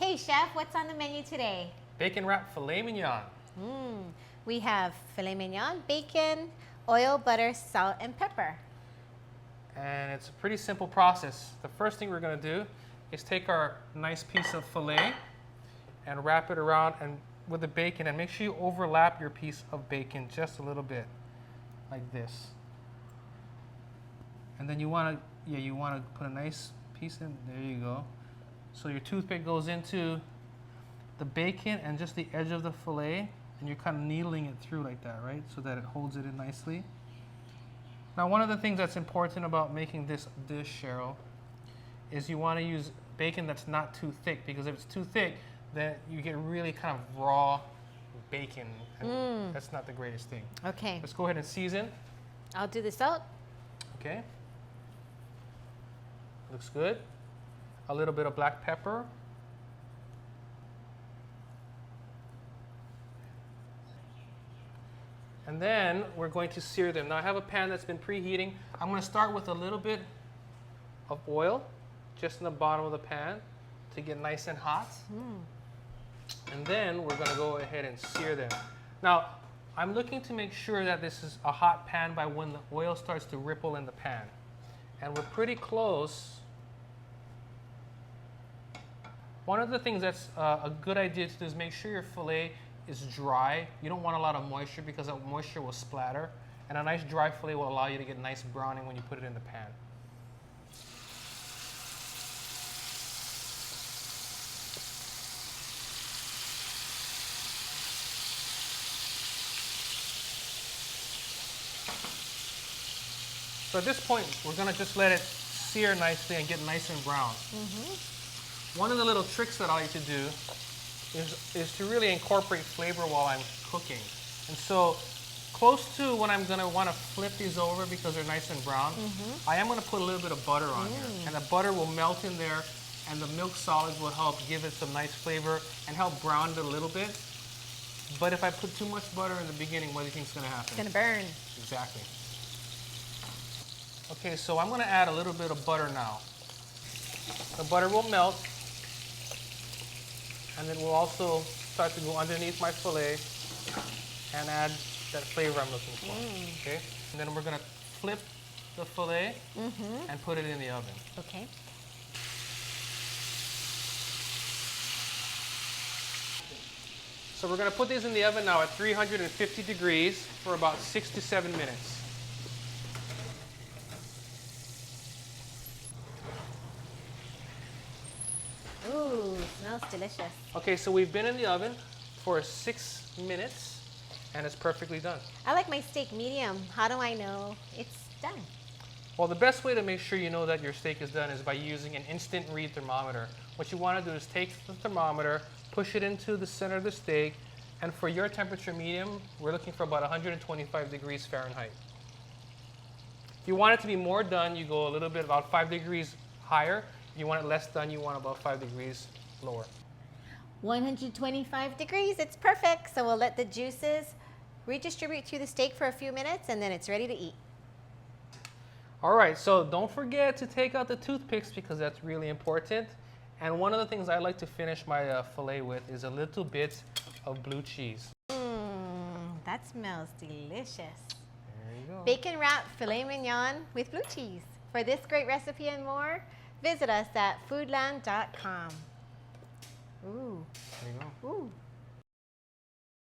Hey chef, what's on the menu today? Bacon wrapped filet mignon. We have filet mignon, bacon, oil, butter, salt, and pepper. And it's a pretty simple process. The first thing we're going to do is take our nice piece of filet and wrap it around and with the bacon, and make sure you overlap your piece of bacon just a little bit, like this. And then you want to put a nice piece in. There you go. So your toothpick goes into the bacon and just the edge of the filet, and you're kind of needling it through like that, right? So that it holds it in nicely. Now, one of the things that's important about making this dish, Cheryl, is you want to use bacon that's not too thick, because if it's too thick, then you get really kind of raw bacon, and that's not the greatest thing. Okay. Let's go ahead and season. I'll do the salt. Okay. Looks good. A little bit of black pepper. And then we're going to sear them. Now I have a pan that's been preheating. I'm going to start with a little bit of oil just in the bottom of the pan to get nice and hot. And then we're going to go ahead and sear them. Now, I'm looking to make sure that this is a hot pan by when the oil starts to ripple in the pan. And we're pretty close. One of the things that's a good idea to do is make sure your filet is dry. You don't want a lot of moisture, because that moisture will splatter. And a nice dry filet will allow you to get nice browning when you put it in the pan. So at this point, we're going to just let it sear nicely and get nice and brown. One of the little tricks that I like to do is to really incorporate flavor while I'm cooking. And so close to when I'm going to want to flip these over because they're nice and brown, I am going to put a little bit of butter on here. And the butter will melt in there, and the milk solids will help give it some nice flavor and help brown it a little bit. But if I put too much butter in the beginning, what do you think is going to happen? It's going to burn. Exactly. Okay, so I'm going to add a little bit of butter now. The butter will melt, and it will also start to go underneath my filet and add that flavor I'm looking for. Okay, and then we're going to flip the filet and put it in the oven. Okay. So we're going to put these in the oven now at 350 degrees for about 6 to 7 minutes. Ooh, smells delicious. Okay, so we've been in the oven for 6 minutes, and it's perfectly done. I like my steak medium. How do I know it's done? Well, the best way to make sure you know that your steak is done is by using an instant read thermometer. What you want to do is take the thermometer, push it into the center of the steak, and for your temperature medium, we're looking for about 125 degrees Fahrenheit. If you want it to be more done, you go a little bit, about 5 degrees higher. If you want it less done, you want about 5 degrees lower. 125 degrees, it's perfect. So we'll let the juices redistribute through the steak for a few minutes, and then it's ready to eat. All right, so don't forget to take out the toothpicks, because that's really important. And one of the things I like to finish my filet with is a little bit of blue cheese. That smells delicious. There you go. Bacon wrapped filet mignon with blue cheese. For this great recipe and more, visit us at foodland.com. Ooh.